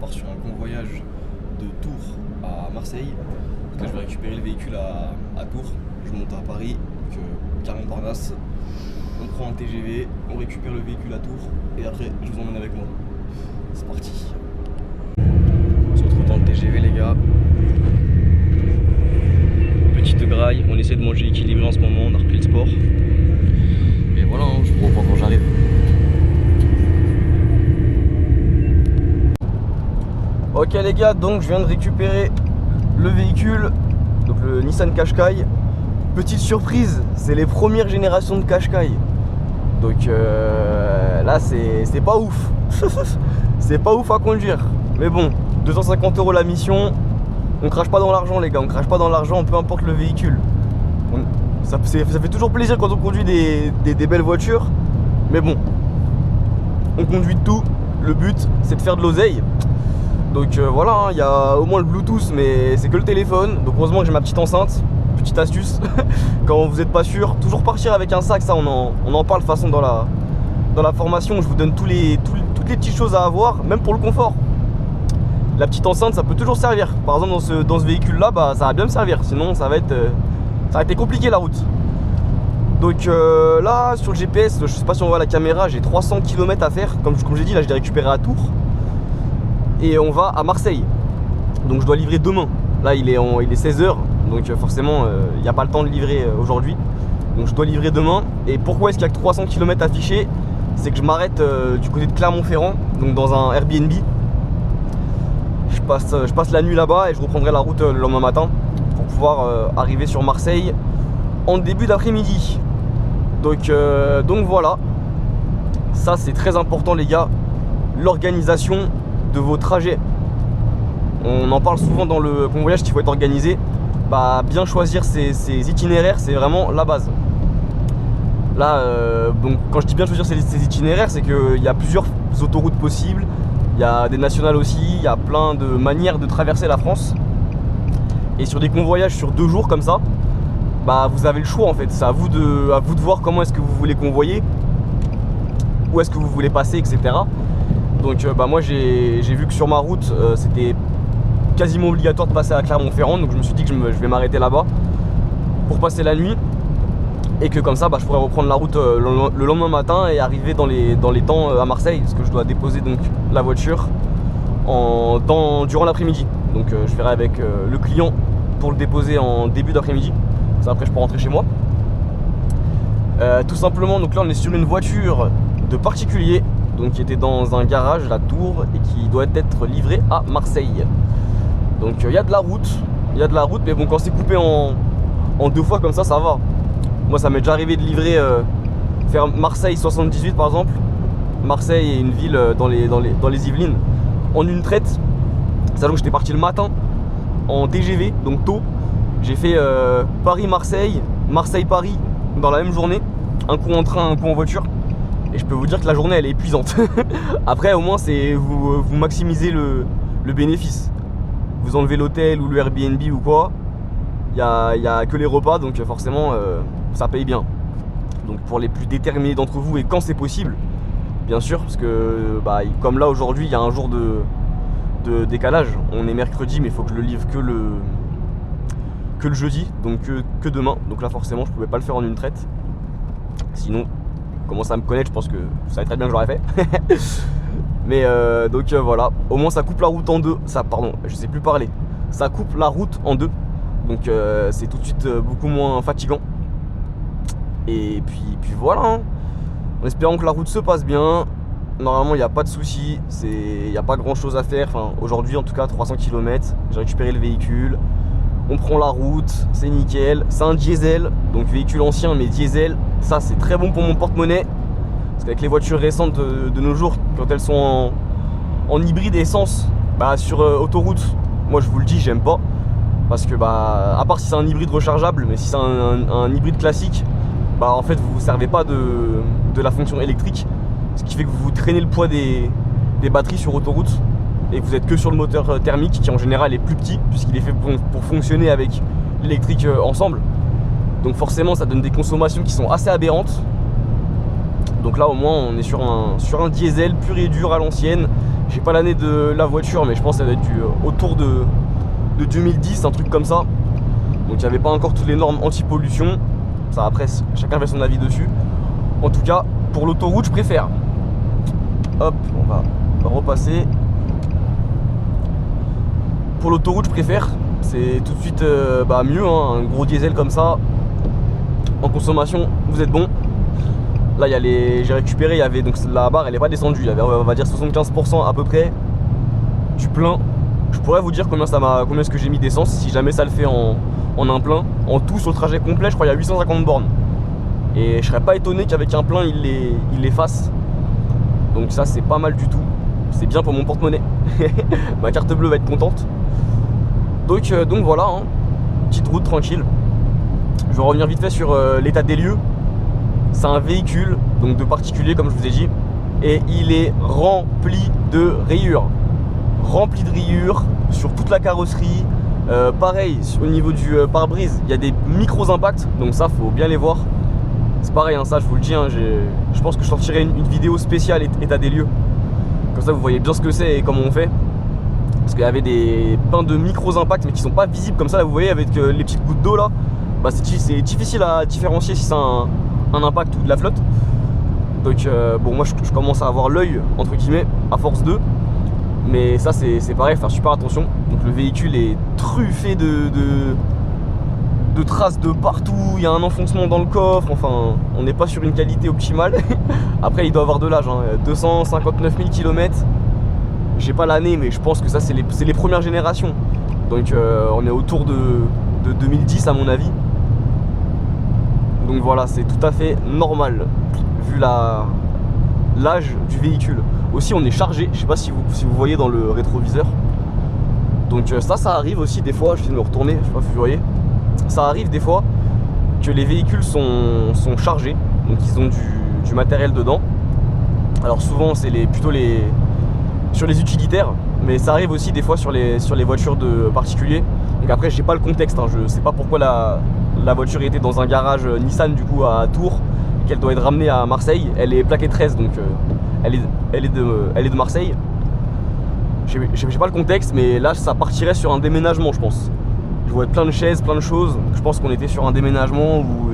part sur un convoyage de Tours à Marseille. Donc là, je vais récupérer le véhicule à Tours. Je monte à Paris, donc Gare Montparnasse. On prend un TGV, on récupère le véhicule à Tours et après, je vous emmène avec moi. C'est parti. On se retrouve dans le TGV, les gars. Petite graille, on essaie de manger équilibré en ce moment, on a repris le sport. Et voilà, je vous reprends quand j'arrive. Ok les gars, donc je viens de récupérer le véhicule, donc le Nissan Qashqai. Petite surprise, c'est les premières générations de Qashqai. Donc là c'est pas ouf. C'est pas ouf à conduire. Mais bon, 250 € la mission. On crache pas dans l'argent les gars, on crache pas dans l'argent, peu importe le véhicule. Ça fait toujours plaisir quand on conduit des belles voitures. Mais bon, on conduit tout. Le but c'est de faire de l'oseille. Donc voilà, il y a au moins le Bluetooth, mais c'est que le téléphone. Donc heureusement que j'ai ma petite enceinte. Petite astuce, quand vous n'êtes pas sûr, toujours partir avec un sac, ça on en parle de toute façon dans la formation. Je vous donne toutes les petites choses à avoir, même pour le confort. La petite enceinte, ça peut toujours servir. Par exemple dans ce véhicule là, bah, ça va bien me servir. Sinon ça va être compliqué la route. Donc là sur le GPS, je sais pas si on voit la caméra, j'ai 300 km à faire. Comme j'ai dit, là je l'ai récupéré à Tours. Et on va à Marseille. Donc je dois livrer demain. Là il est 16h. Donc forcément il n'y a pas le temps de livrer aujourd'hui. Donc je dois livrer demain. Et pourquoi est-ce qu'il n'y a que 300 km affichés? C'est que je m'arrête du côté de Clermont-Ferrand, donc dans un Airbnb. Je passe la nuit là-bas et je reprendrai la route le lendemain matin pour pouvoir arriver sur Marseille en début d'après-midi. Donc voilà. Ça c'est très important les gars. L'organisation de vos trajets. On en parle souvent dans le convoyage qu'il faut être organisé. Bah, bien choisir ses itinéraires, c'est vraiment la base. Là, donc, quand je dis bien choisir ses itinéraires, c'est qu'il y a plusieurs autoroutes possibles, il y a des nationales aussi, il y a plein de manières de traverser la France. Et sur des convoyages sur 2 jours comme ça, bah, vous avez le choix en fait. C'est à vous de voir comment est-ce que vous voulez convoyer, où est-ce que vous voulez passer, etc. Donc bah, moi j'ai vu que sur ma route, c'était quasiment obligatoire de passer à Clermont-Ferrand, donc je me suis dit que je vais m'arrêter là-bas pour passer la nuit et que comme ça bah, je pourrais reprendre la route le lendemain matin et arriver dans les temps à Marseille, parce que je dois déposer donc la voiture durant l'après-midi. Donc je verrai avec le client pour le déposer en début d'après-midi. Ça, après je peux rentrer chez moi. Tout simplement, donc là on est sur une voiture de particulier, donc qui était dans un garage à Tours et qui doit être livrée à Marseille. Donc il y a de la route, mais bon, quand c'est coupé en 2 fois comme ça va. Moi ça m'est déjà arrivé de livrer, faire Marseille 78 par exemple. Marseille est une ville dans les Yvelines, en une traite. C'est-à-dire que j'étais parti le matin en TGV, donc tôt. J'ai fait Paris-Marseille, Marseille-Paris dans la même journée. Un coup en train, un coup en voiture. Et je peux vous dire que la journée elle est épuisante. Après au moins c'est vous maximisez le bénéfice. Vous enlevez l'hôtel ou le Airbnb ou quoi, il y a que les repas, donc forcément ça paye bien. Donc pour les plus déterminés d'entre vous, et quand c'est possible, bien sûr, parce que bah, comme là aujourd'hui il y a un jour de décalage, on est mercredi mais il faut que je le livre que le jeudi, donc que demain. Donc là forcément je pouvais pas le faire en une traite, sinon commence à me connaître, je pense que vous savez très bien que j'aurais fait. Mais donc voilà, au moins ça coupe la route en deux. Je sais plus parler. Ça coupe la route en 2. Donc c'est tout de suite beaucoup moins fatigant. Et puis voilà, hein. En espérant que la route se passe bien. Normalement il n'y a pas de souci. Il n'y a pas grand chose à faire. Enfin aujourd'hui en tout cas 300 km. J'ai récupéré le véhicule. On prend la route, c'est nickel. C'est un diesel, donc véhicule ancien mais diesel. Ça c'est très bon pour mon porte-monnaie. Parce qu'avec les voitures récentes de nos jours, quand elles sont en hybride essence, bah sur autoroute, moi je vous le dis, j'aime pas. Parce que bah, à part si c'est un hybride rechargeable, mais si c'est un hybride classique, bah en fait vous ne servez pas de la fonction électrique. Ce qui fait que vous traînez le poids des batteries sur autoroute et que vous êtes que sur le moteur thermique qui en général est plus petit puisqu'il est fait pour fonctionner avec l'électrique ensemble. Donc forcément ça donne des consommations qui sont assez aberrantes. Donc là au moins on est sur un diesel pur et dur à l'ancienne. J'ai pas l'année de la voiture, mais je pense que ça doit être autour de 2010, un truc comme ça. Donc il n'y avait pas encore toutes les normes anti-pollution. Ça après chacun fait son avis dessus. En tout cas pour l'autoroute je préfère. Hop, on va repasser. Pour l'autoroute je préfère. C'est tout de suite mieux, hein, un gros diesel comme ça. En consommation vous êtes bon. Là il y a j'ai récupéré, il y avait donc la barre elle est pas descendue, il y avait on va dire 75% à peu près du plein. Je pourrais vous dire combien est-ce que j'ai mis d'essence si jamais ça le fait en un plein. En tout sur le trajet complet je crois il y a 850 bornes. Et je serais pas étonné qu'avec un plein il les fasse. Donc ça c'est pas mal du tout. C'est bien pour mon porte-monnaie. Ma carte bleue va être contente. Donc voilà, hein. Petite route tranquille. Je vais revenir vite fait sur l'état des lieux. C'est un véhicule donc de particulier comme je vous ai dit. Et il est rempli de rayures. Rempli de rayures sur toute la carrosserie. Pareil au niveau du pare-brise, il y a des micros impacts. Donc ça faut bien les voir. C'est pareil, hein, ça je vous le dis, hein, je pense que je sortirai une vidéo spéciale état des lieux. Comme ça vous voyez bien ce que c'est et comment on fait. Parce qu'il y avait plein de micros impacts mais qui sont pas visibles comme ça, là vous voyez avec les petites gouttes d'eau là. Bah c'est difficile à différencier si c'est un impact ou de la flotte. Donc bon moi je commence à avoir l'œil entre guillemets à force de. Mais ça c'est pareil, faire super attention. Donc le véhicule est truffé de traces de partout, il y a un enfoncement dans le coffre, enfin on n'est pas sur une qualité optimale. Après il doit avoir de l'âge, hein, 259 000 km. J'ai pas l'année mais je pense que ça c'est les premières générations. Donc on est autour de 2010 à mon avis. Donc voilà, c'est tout à fait normal vu l'âge du véhicule. Aussi on est chargé, je sais pas si vous voyez dans le rétroviseur. Donc ça arrive aussi des fois, je vais me retourner, je sais pas si vous voyez. Ça arrive des fois que les véhicules sont chargés, donc ils ont du matériel dedans. Alors souvent c'est plutôt sur les utilitaires, mais ça arrive aussi des fois sur les voitures de particuliers. Donc après j'ai pas le contexte, hein, je sais pas pourquoi la voiture était dans un garage Nissan du coup à Tours, qu'elle doit être ramenée à Marseille. Elle est plaquée 13 donc elle est de Marseille. J'ai pas le contexte, mais là ça partirait sur un déménagement je pense. Je vois plein de chaises, plein de choses. Je pense qu'on était sur un déménagement ou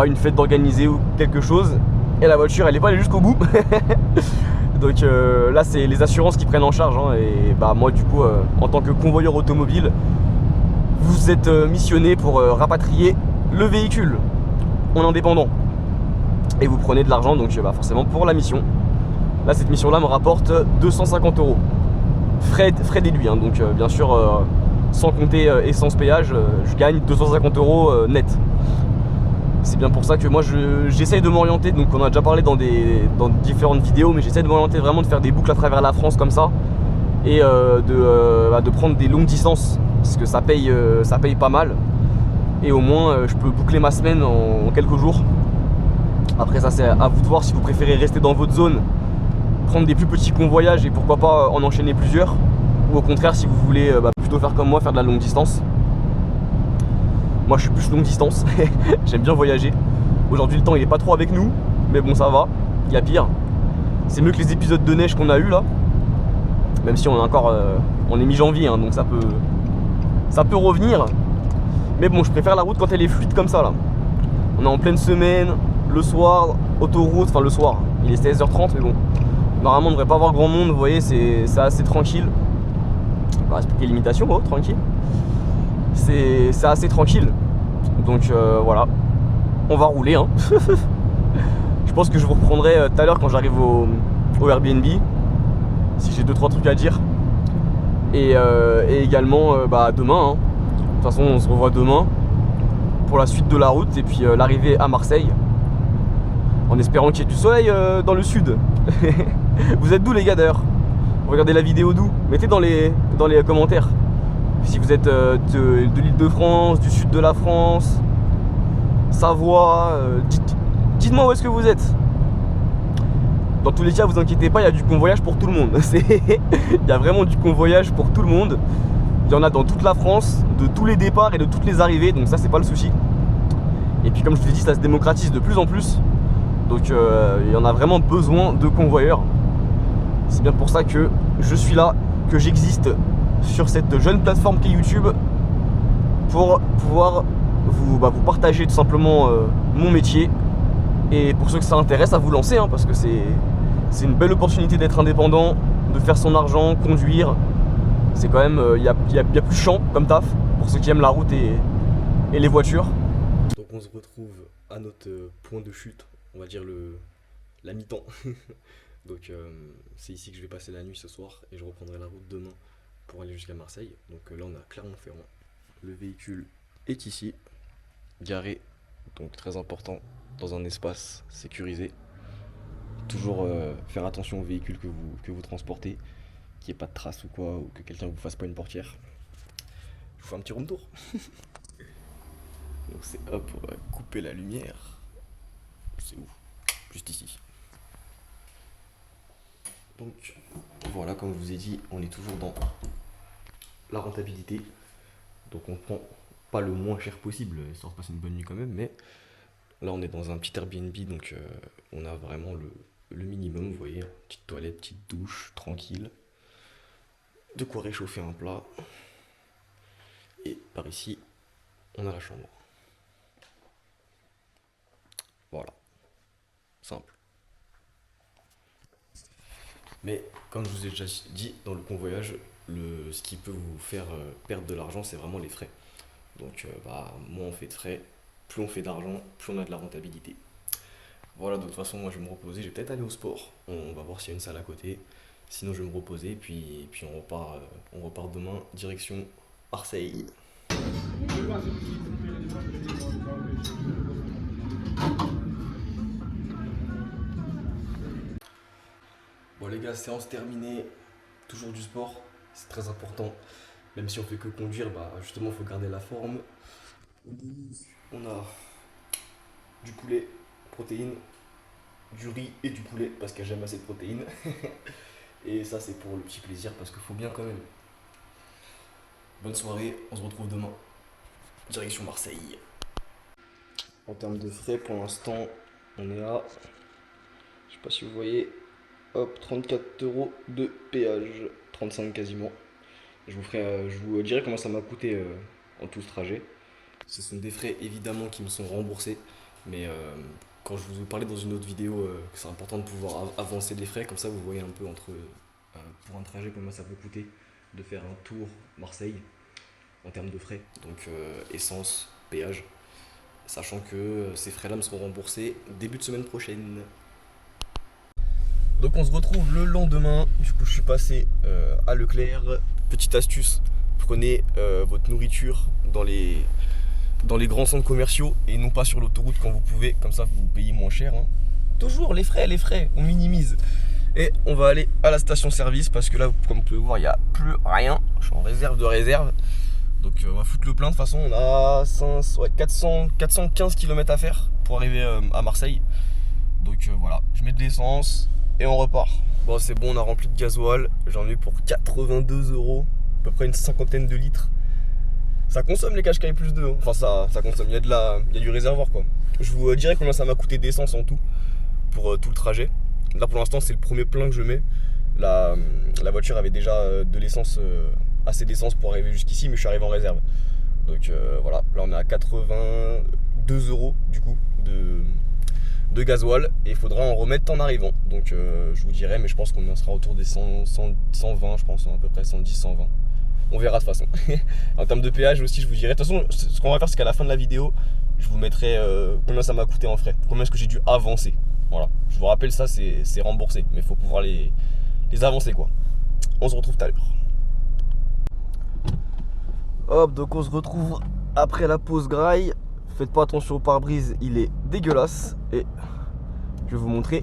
une fête d'organiser ou quelque chose. Et la voiture elle est pas allée jusqu'au bout. Donc là c'est les assurances qui prennent en charge, hein. Et bah moi du coup en tant que convoyeur automobile, vous êtes missionné pour rapatrier le véhicule en indépendant. Et vous prenez de l'argent donc forcément pour la mission. Là cette mission là me rapporte 250 €. Frais déduits, hein, donc bien sûr sans compter essence péage, je gagne 250 € net. C'est bien pour ça que moi j'essaye de m'orienter, donc on a déjà parlé dans différentes vidéos, mais j'essaie de m'orienter vraiment de faire des boucles à travers la France comme ça. Et de prendre des longues distances, parce que ça paye pas mal. Et au moins je peux boucler ma semaine en quelques jours. Après ça c'est à vous de voir si vous préférez rester dans votre zone, prendre des plus petits convoyages et pourquoi pas en enchaîner plusieurs. Ou au contraire si vous voulez plutôt faire comme moi, faire de la longue distance. Moi je suis plus longue distance, j'aime bien voyager. Aujourd'hui le temps il est pas trop avec nous, mais bon ça va, il y a pire. C'est mieux que les épisodes de neige qu'on a eu là. Même si on est encore on est mi-janvier, hein, donc ça peut revenir. Mais bon je préfère la route quand elle est fluide comme ça là. On est en pleine semaine, le soir, autoroute, enfin le soir, il est 16h30 mais bon. Normalement on ne devrait pas avoir grand monde, vous voyez, c'est assez tranquille. On va respecter les limitations, oh, tranquille. C'est assez tranquille. Donc voilà. On va rouler, hein. Je pense que je vous reprendrai tout à l'heure quand j'arrive au Airbnb. Si j'ai 2-3 trucs à dire. Et également demain, hein. De toute façon on se revoit demain pour la suite de la route et puis l'arrivée à Marseille. En espérant qu'il y ait du soleil dans le sud. Vous êtes d'où les gars d'ailleurs? Regardez la vidéo d'où? Mettez dans les commentaires. Si vous êtes de l'Île-de-France, du sud de la France, Savoie, dites-moi où est-ce que vous êtes. Dans tous les cas, vous inquiétez pas, il y a du convoyage pour tout le monde. Il y a vraiment du convoyage pour tout le monde. Il y en a dans toute la France, de tous les départs et de toutes les arrivées, donc ça c'est pas le souci. Et puis comme je vous l'ai dit, ça se démocratise de plus en plus. Donc il y en a vraiment besoin de convoyeurs. C'est bien pour ça que je suis là, que j'existe sur cette jeune plateforme qu'est YouTube, pour pouvoir vous partager tout simplement mon métier. Et pour ceux que ça intéresse, à vous lancer, parce que c'est une belle opportunité d'être indépendant, de faire son argent, conduire. C'est quand même, il y a plus chiant comme taf pour ceux qui aiment la route et les voitures. Donc on se retrouve à notre point de chute, on va dire la mi-temps. Donc c'est ici que je vais passer la nuit ce soir et je reprendrai la route demain pour aller jusqu'à Marseille. Donc là on a Clermont-Ferrand. Le véhicule est ici, garé, donc très important, dans un espace sécurisé. Toujours faire attention au véhicule que vous transportez, qu'il n'y ait pas de traces ou quoi, ou que quelqu'un ne vous fasse pas une portière. Je vous fais un petit room tour. Donc c'est hop, on va couper la lumière. C'est où? Juste ici. Donc voilà, comme je vous ai dit, on est toujours dans la rentabilité. Donc on prend pas le moins cher possible, histoire de passer une bonne nuit quand même, mais là on est dans un petit Airbnb, donc on a vraiment le minimum, vous voyez, petite toilette, petite douche, tranquille, de quoi réchauffer un plat, et par ici on a la chambre. Voilà, simple. Mais comme je vous ai déjà dit, dans le convoyage, ce qui peut vous faire perdre de l'argent, c'est vraiment les frais. Donc moins on fait de frais, plus on fait d'argent, plus on a de la rentabilité. Voilà, de toute façon moi je vais me reposer, je vais peut-être aller au sport, on va voir s'il y a une salle à côté. Sinon je vais me reposer, puis on repart demain, direction Marseille. Bon les gars, séance terminée, toujours du sport, c'est très important. Même si on fait que conduire, justement il faut garder la forme. On a du poulet, protéines, du riz et du poulet parce qu'il n'y a jamais assez de protéines. Et ça c'est pour le petit plaisir parce qu'il faut bien quand même. Bonne soirée, on se retrouve demain. Direction Marseille. En termes de frais, pour l'instant, on est à, je sais pas si vous voyez, hop, 34 € de péage, 35 quasiment. Je vous dirai comment ça m'a coûté en tout ce trajet. Ce sont des frais évidemment qui me sont remboursés, mais quand je vous ai parlé dans une autre vidéo que c'est important de pouvoir avancer les frais, comme ça vous voyez un peu pour un trajet combien ça peut coûter de faire un tour Marseille en termes de frais, donc essence, péage, sachant que ces frais là me seront remboursés début de semaine prochaine. Donc on se retrouve le lendemain, du coup je suis passé à Leclerc. Petite astuce, prenez votre nourriture dans les grands centres commerciaux et non pas sur l'autoroute quand vous pouvez, comme ça vous payez moins cher. Toujours les frais, on minimise. Et on va aller à la station service parce que là, comme vous pouvez voir, il n'y a plus rien. Je suis en réserve de réserve. Donc on va foutre le plein, de toute façon on a 415 km à faire pour arriver à Marseille. Donc voilà, je mets de l'essence et on repart. Bon c'est bon, on a rempli de gasoil, j'en ai eu pour 82 €, à peu près une cinquantaine de litres. Ça consomme les Qashqai plus 2, enfin ça consomme, il y a du réservoir quoi. Je vous dirai combien ça m'a coûté d'essence en tout, pour tout le trajet. Là pour l'instant c'est le premier plein que je mets. La voiture avait déjà de l'essence, assez d'essence pour arriver jusqu'ici, mais je suis arrivé en réserve. Donc voilà, là on est à 82 € du coup de gasoil et il faudra en remettre en arrivant. Donc je vous dirai, mais je pense qu'on en sera autour des 120, je pense, à peu près 110, 120. On verra de toute façon. En termes de péage aussi, je vous dirai. De toute façon, ce qu'on va faire, c'est qu'à la fin de la vidéo, je vous mettrai combien ça m'a coûté en frais, combien est-ce que j'ai dû avancer. Voilà, je vous rappelle, ça c'est remboursé, mais il faut pouvoir les avancer quoi. On se retrouve tout à l'heure. Hop, donc on se retrouve après la pause graille. Faites pas attention au pare-brise, il est dégueulasse. Et je vais vous montrer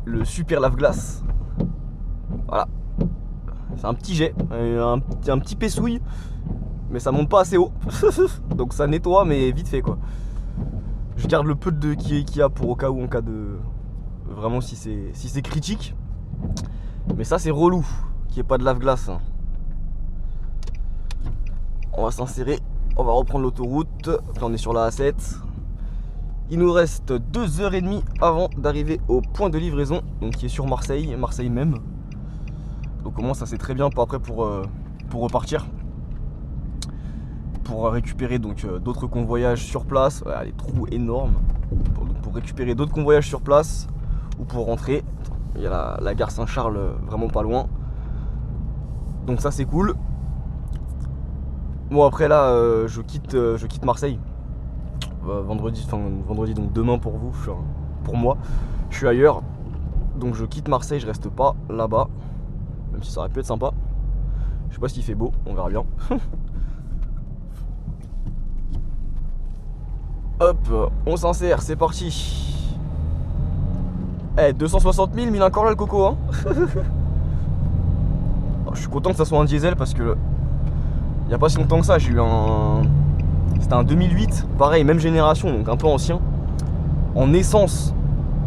le super lave-glace. Voilà. C'est un petit jet, un petit pessouille. Mais ça monte pas assez haut. Donc ça nettoie, mais vite fait quoi. Je garde le peu de qu'il y a pour au cas où, en cas de... Vraiment si c'est critique. Mais ça c'est relou, qu'il n'y ait pas de lave-glace. On va s'insérer, on va reprendre l'autoroute. Là on est sur la A7. Il nous reste 2h30 avant d'arriver au point de livraison, donc qui est sur Marseille, Marseille même. Donc au moins ça c'est très bien pour après pour repartir. Pour récupérer donc d'autres convoyages sur place, voilà, les trous énormes. Pour récupérer d'autres convoyages sur place ou pour rentrer. Il y a la gare Saint-Charles vraiment pas loin. Donc ça c'est cool. Bon après là je quitte Marseille. Vendredi, donc demain pour vous, pour moi, je suis ailleurs. Donc je quitte Marseille, je reste pas là-bas. Même si ça aurait pu être sympa. Je sais pas s'il fait beau, on verra bien. Hop, on s'insère, c'est parti. 260 000, mais il a encore là le coco hein. Je suis content que ça soit un diesel parce que il n'y a pas si longtemps que ça, j'ai eu un... C'était un 2008, pareil, même génération, donc un peu ancien. En essence.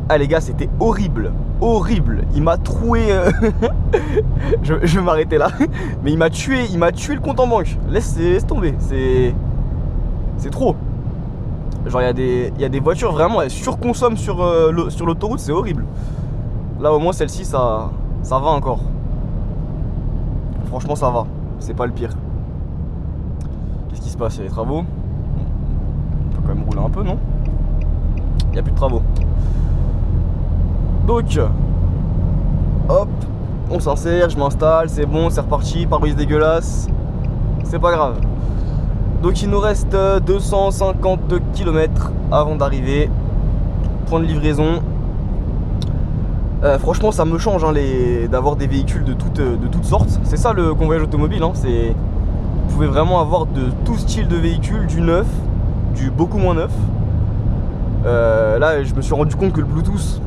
Ah les gars, c'était horrible. Horrible. Il m'a troué... je vais m'arrêter là. Mais il m'a tué le compte en banque. Laisse tomber. C'est trop. Genre il y a des voitures vraiment, elles surconsomment sur l'autoroute, c'est horrible. Là au moins celle-ci, ça va encore. Franchement ça va. C'est pas le pire. Qu'est-ce qui se passe? Il y a des travaux. On peut quand même rouler un peu, non? Il n'y a plus de travaux. Donc, hop, on s'insère, je m'installe, c'est bon, c'est reparti, pare-brise dégueulasse. C'est pas grave. Donc il nous reste 250 km avant d'arriver. Point de livraison. Franchement ça me change hein, d'avoir des véhicules de toutes sortes. C'est ça le convoyage automobile hein, vous pouvez vraiment avoir de tout style de véhicule, du neuf, du beaucoup moins neuf. Là je me suis rendu compte que le Bluetooth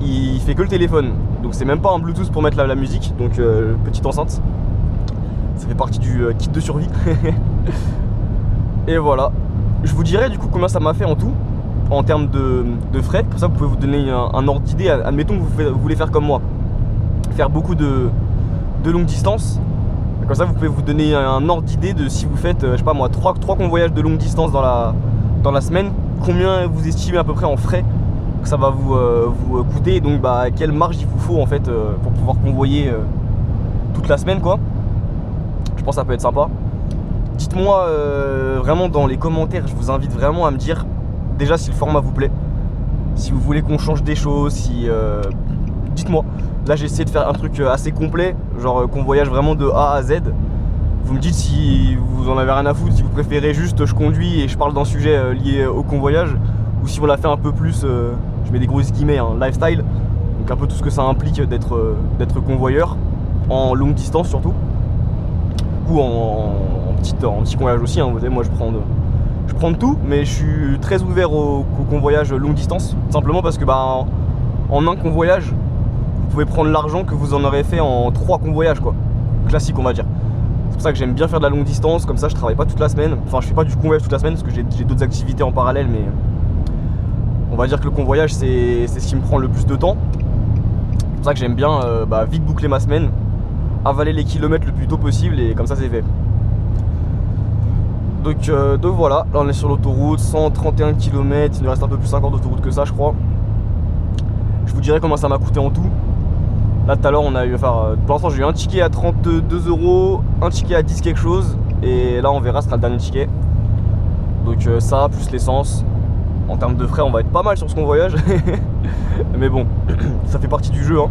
il fait que le téléphone. Donc c'est même pas un Bluetooth pour mettre la musique. Donc petite enceinte. Ça fait partie du kit de survie. Et voilà. Je vous dirai du coup combien ça m'a fait en tout en termes de frais. Comme ça vous pouvez vous donner un ordre d'idée. Admettons que vous voulez faire comme moi, faire beaucoup de longues distances. Comme ça vous pouvez vous donner un ordre d'idée de si vous faites je sais pas moi 3 convoyages de longue distance dans la semaine, combien vous estimez à peu près en frais que ça va vous coûter. Et donc quelle marge il vous faut en fait pour pouvoir convoyer toute la semaine quoi. Je pense que ça peut être sympa. Dites-moi vraiment dans les commentaires, je vous invite vraiment à me dire déjà si le format vous plaît, si vous voulez qu'on change des choses, dites-moi. Là j'ai essayé de faire un truc assez complet, genre qu'on voyage vraiment de A à Z. Vous me dites si vous en avez rien à foutre, si vous préférez juste je conduis et je parle d'un sujet lié au convoyage, ou si on l'a fait un peu plus, je mets des grosses guillemets, hein, lifestyle, donc un peu tout ce que ça implique d'être convoyeur, en longue distance surtout, ou en petit convoyage aussi, hein, vous savez, moi je prends de tout, mais je suis très ouvert au convoyage longue distance, simplement parce que en un convoyage, vous pouvez prendre l'argent que vous en aurez fait en 3 convoyages quoi, classique on va dire. C'est pour ça que j'aime bien faire de la longue distance, comme ça je travaille pas toute la semaine, enfin je fais pas du convoyage toute la semaine parce que j'ai d'autres activités en parallèle, mais on va dire que le convoyage c'est ce qui me prend le plus de temps. C'est pour ça que j'aime bien vite boucler ma semaine, avaler les kilomètres le plus tôt possible et comme ça c'est fait. Donc voilà, là on est sur l'autoroute, 131 km, il nous reste un peu plus encore d'autoroute que ça je crois. Je vous dirai combien ça m'a coûté en tout. Là tout à l'heure on a eu, pour l'instant j'ai eu un ticket à 32 €, un ticket à 10 quelque chose, et là on verra ce sera le dernier ticket. Donc ça plus l'essence. En termes de frais on va être pas mal sur ce convoyage. Mais bon, ça fait partie du jeu hein.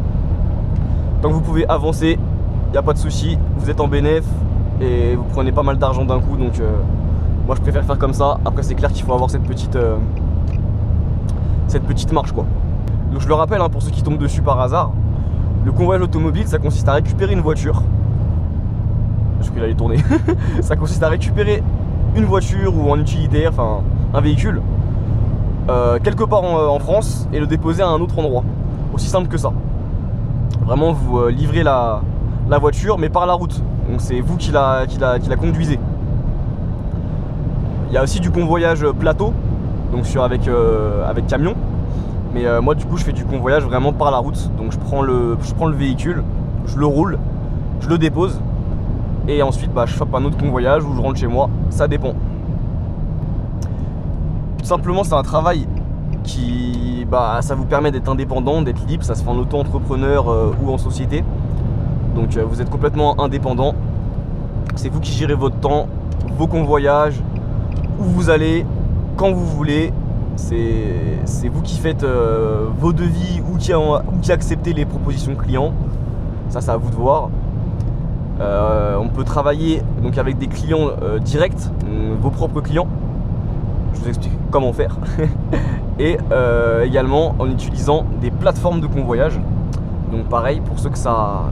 Tant que vous pouvez avancer, il n'y a pas de souci, vous êtes en bénéf et vous prenez pas mal d'argent d'un coup, donc moi je préfère faire comme ça. Après c'est clair qu'il faut avoir cette petite marche quoi. Donc je le rappelle hein, pour ceux qui tombent dessus par hasard, le convoyage automobile ça consiste à récupérer une voiture. Je qu'il allait tourner. Ça consiste à récupérer une voiture ou un utilitaire, enfin un véhicule quelque part en France et le déposer à un autre endroit. Aussi simple que ça. Vraiment vous livrez la voiture mais par la route. Donc c'est vous qui la conduisez. Il y a aussi du convoyage plateau, donc avec camion. Mais moi du coup je fais du convoyage vraiment par la route. Donc je prends le véhicule, je le roule, je le dépose et ensuite je chope un autre convoyage ou je rentre chez moi, ça dépend. Tout simplement c'est un travail ça vous permet d'être indépendant, d'être libre, ça se fait en auto-entrepreneur ou en société. Donc vous êtes complètement indépendant. C'est vous qui gérez votre temps, vos convoyages, où vous allez, quand vous voulez. C'est vous qui faites vos devis ou qui acceptez les propositions clients. Ça, c'est à vous de voir. On peut travailler donc avec des clients directs, vos propres clients. Je vous explique comment faire. Et également en utilisant des plateformes de convoyage. Donc pareil, pour ceux que ça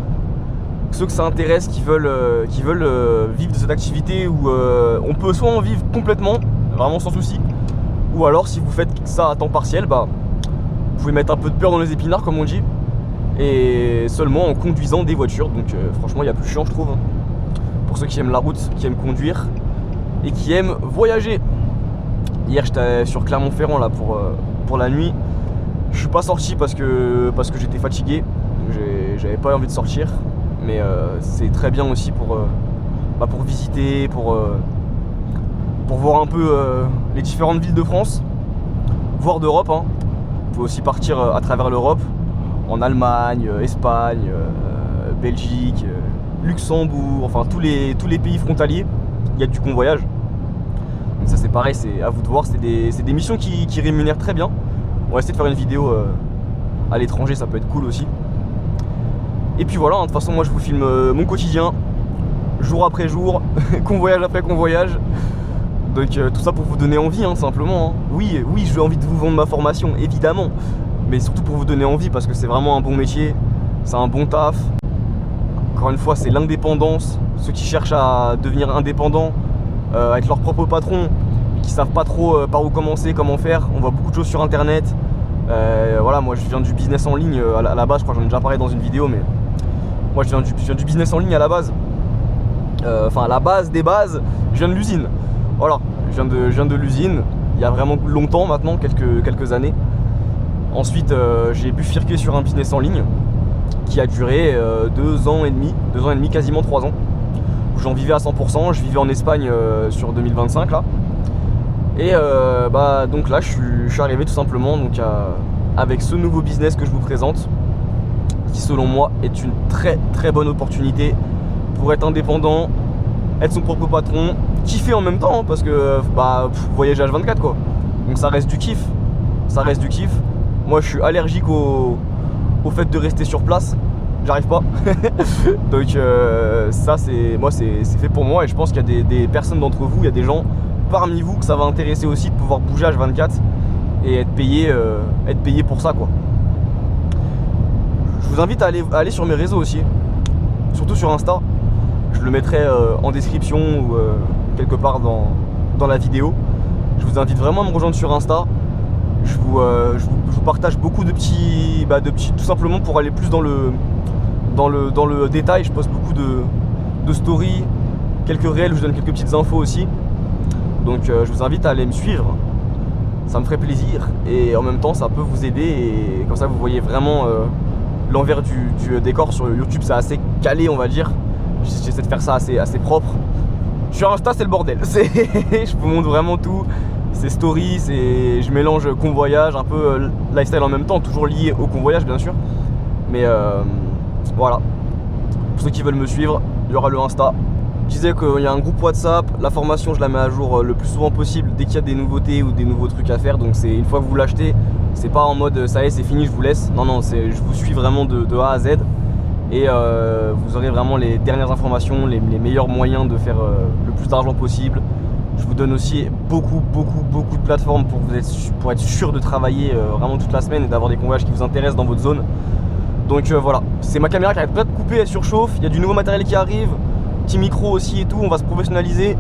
intéresse, qui veulent vivre de cette activité, où on peut soit en vivre complètement, vraiment sans souci, ou alors si vous faites ça à temps partiel, vous pouvez mettre un peu de beurre dans les épinards comme on dit, et seulement en conduisant des voitures. Donc franchement il y a plus chiant, je trouve, pour ceux qui aiment la route, qui aiment conduire et qui aiment voyager. Hier j'étais sur Clermont-Ferrand là pour la nuit. Je suis pas sorti parce que j'étais fatigué, j'avais pas envie de sortir, mais c'est très bien aussi pour visiter, pour voir un peu les différentes villes de France, voire d'Europe, hein. Vous pouvez aussi partir à travers l'Europe, en Allemagne, Espagne, Belgique, Luxembourg, enfin tous les pays frontaliers, il y a du convoyage. Donc ça c'est pareil, c'est à vous de voir, c'est des missions qui rémunèrent très bien. On va essayer de faire une vidéo à l'étranger, ça peut être cool aussi. Et puis voilà, hein, de toute façon moi je vous filme mon quotidien, jour après jour, convoyage après convoyage. Donc tout ça pour vous donner envie, hein, simplement. Hein. Oui, j'ai envie de vous vendre ma formation, évidemment. Mais surtout pour vous donner envie, parce que c'est vraiment un bon métier, c'est un bon taf. Encore une fois, c'est l'indépendance. Ceux qui cherchent à devenir indépendants, être leur propre patron, qui savent pas trop par où commencer, comment faire. On voit beaucoup de choses sur internet. Voilà, moi je viens du business en ligne à la base, je crois que j'en ai déjà parlé dans une vidéo, mais moi je viens du business en ligne à la base. Enfin à la base des bases, je viens de l'usine. Voilà, je viens de l'usine, il y a vraiment longtemps maintenant, quelques années. Ensuite j'ai bifurqué sur un business en ligne qui a duré 2 ans et demi, quasiment 3 ans. J'en vivais à 100%, je vivais en Espagne sur 2025 là. Et donc là je suis arrivé tout simplement donc, avec ce nouveau business que je vous présente, qui selon moi est une très très bonne opportunité pour être indépendant, être son propre patron, kiffer en même temps, hein, parce que voyager H24 quoi. Donc ça reste du kiff. Moi je suis allergique au fait de rester sur place, j'arrive pas. Donc ça c'est fait pour moi, et je pense qu'il y a des personnes d'entre vous, il y a des gens parmi vous que ça va intéresser aussi de pouvoir bouger H24 et être payé pour ça quoi. Je vous invite à aller sur mes réseaux aussi, surtout sur Insta. Je le mettrai en description ou quelque part dans la vidéo. Je vous invite vraiment à me rejoindre sur Insta. Je vous partage beaucoup de petits, tout simplement pour aller plus dans le détail. Je poste beaucoup de stories, quelques réels, je vous donne quelques petites infos aussi. Donc je vous invite à aller me suivre. Ça me ferait plaisir et en même temps ça peut vous aider, et comme ça vous voyez vraiment l'envers du décor. Sur YouTube c'est assez calé, on va dire. J'essaie de faire ça assez propre. Sur Insta c'est le bordel. Je vous montre vraiment tout. C'est story, je mélange convoyage, un peu lifestyle en même temps, toujours lié au convoyage bien sûr. Mais voilà. Pour ceux qui veulent me suivre, il y aura le Insta. Je disais qu'il y a un groupe WhatsApp, la formation je la mets à jour le plus souvent possible dès qu'il y a des nouveautés ou des nouveaux trucs à faire. Donc c'est une fois que vous l'achetez, c'est pas en mode ça y est c'est fini je vous laisse. Non, je vous suis vraiment de A à Z. Et vous aurez vraiment les dernières informations, les meilleurs moyens de faire le plus d'argent possible. Je vous donne aussi beaucoup de plateformes pour être sûr de travailler vraiment toute la semaine et d'avoir des convoyages qui vous intéressent dans votre zone. Donc voilà, c'est ma caméra qui arrête pas de couper, elle surchauffe, il y a du nouveau matériel qui arrive, petit micro aussi et tout, on va se professionnaliser.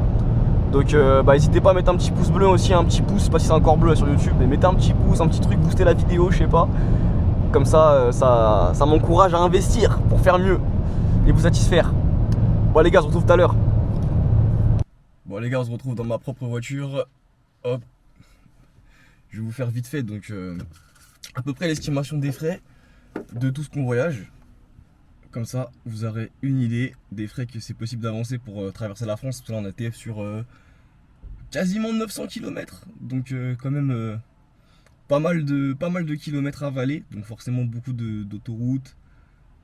Donc n'hésitez pas à mettre un petit pouce bleu aussi, un petit pouce, je sais pas si c'est encore bleu sur YouTube, mais mettez un petit pouce, un petit truc, boostez la vidéo, je sais pas. Comme ça, ça m'encourage à investir pour faire mieux et vous satisfaire. Bon les gars, on se retrouve tout à l'heure. Bon les gars, on se retrouve dans ma propre voiture. Hop. Je vais vous faire vite fait donc à peu près l'estimation des frais de tout ce convoyage. Comme ça, vous aurez une idée des frais que c'est possible d'avancer pour traverser la France. Parce que là, on a TF sur quasiment 900 km. Donc quand même pas mal de kilomètres à avaler, donc forcément beaucoup d'autoroutes,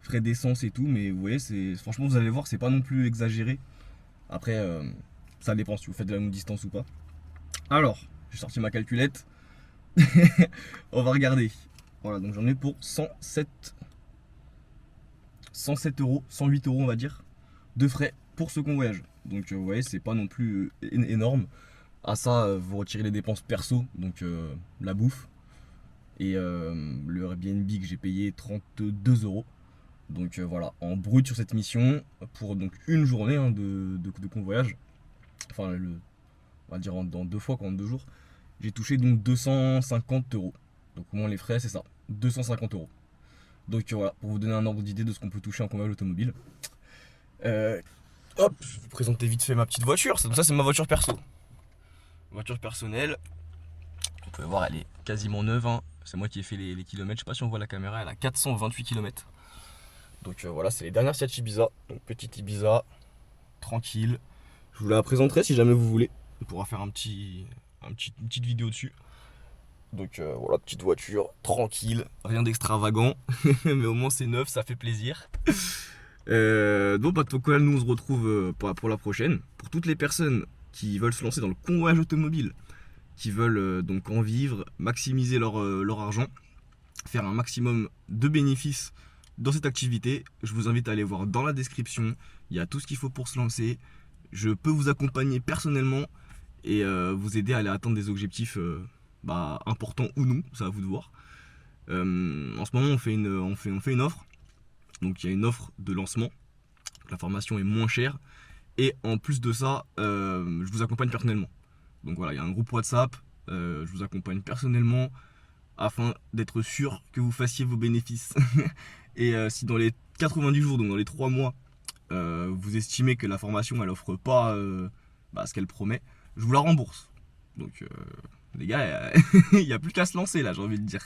frais d'essence et tout, mais vous voyez, franchement vous allez voir, c'est pas non plus exagéré. Après, ça dépend si vous faites de la longue distance ou pas. Alors, j'ai sorti ma calculette. On va regarder. Voilà, donc j'en ai pour 107 euros, 108 euros on va dire, de frais pour ce convoyage. Donc vous voyez, c'est pas non plus énorme. À ça, vous retirez les dépenses perso, donc la bouffe. Et le Airbnb que j'ai payé 32 euros. Donc voilà, en brut sur cette mission, pour donc une journée hein, de convoyage. Enfin, on va dire dans 2 fois, en 2 jours. J'ai touché donc 250 euros. Donc au moins les frais, c'est ça, 250 euros. Donc voilà, pour vous donner un ordre d'idée de ce qu'on peut toucher en convoyage automobile. Hop, je vais vous présenter vite fait ma petite voiture. Ça, c'est ma voiture perso. Voiture personnelle. Vous pouvez voir, elle est quasiment neuve. Hein. C'est moi qui ai fait les kilomètres. Je sais pas si on voit la caméra, elle a 428 km. Donc voilà, c'est les dernières Seat Ibiza. Donc petite Ibiza, tranquille. Je vous la présenterai si jamais vous voulez. On pourra faire une petite vidéo dessus. Donc voilà, petite voiture, tranquille, rien d'extravagant. Mais au moins c'est neuf, ça fait plaisir. Donc nous on se retrouve pour la prochaine. Pour toutes les personnes qui veulent se lancer dans le convoyage automobile, qui veulent donc en vivre, maximiser leur argent, faire un maximum de bénéfices dans cette activité, je vous invite à aller voir dans la description. Il y a tout ce qu'il faut pour se lancer. Je peux vous accompagner personnellement et vous aider à aller atteindre des objectifs importants ou non, c'est à vous de voir. En ce moment on fait une offre. Donc il y a une offre de lancement, la formation est moins chère et en plus de ça, je vous accompagne personnellement. Donc voilà, il y a un groupe WhatsApp, je vous accompagne personnellement afin d'être sûr que vous fassiez vos bénéfices. Et si dans les 90 jours, donc dans les 3 mois, vous estimez que la formation elle offre pas ce qu'elle promet, je vous la rembourse. Donc les gars, il n'y a plus qu'à se lancer là, j'ai envie de dire.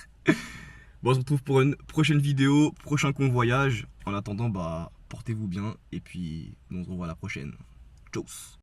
Bon, on se retrouve pour une prochaine vidéo, prochain convoyage. En attendant, portez-vous bien et puis on se revoit à la prochaine. Tchuss.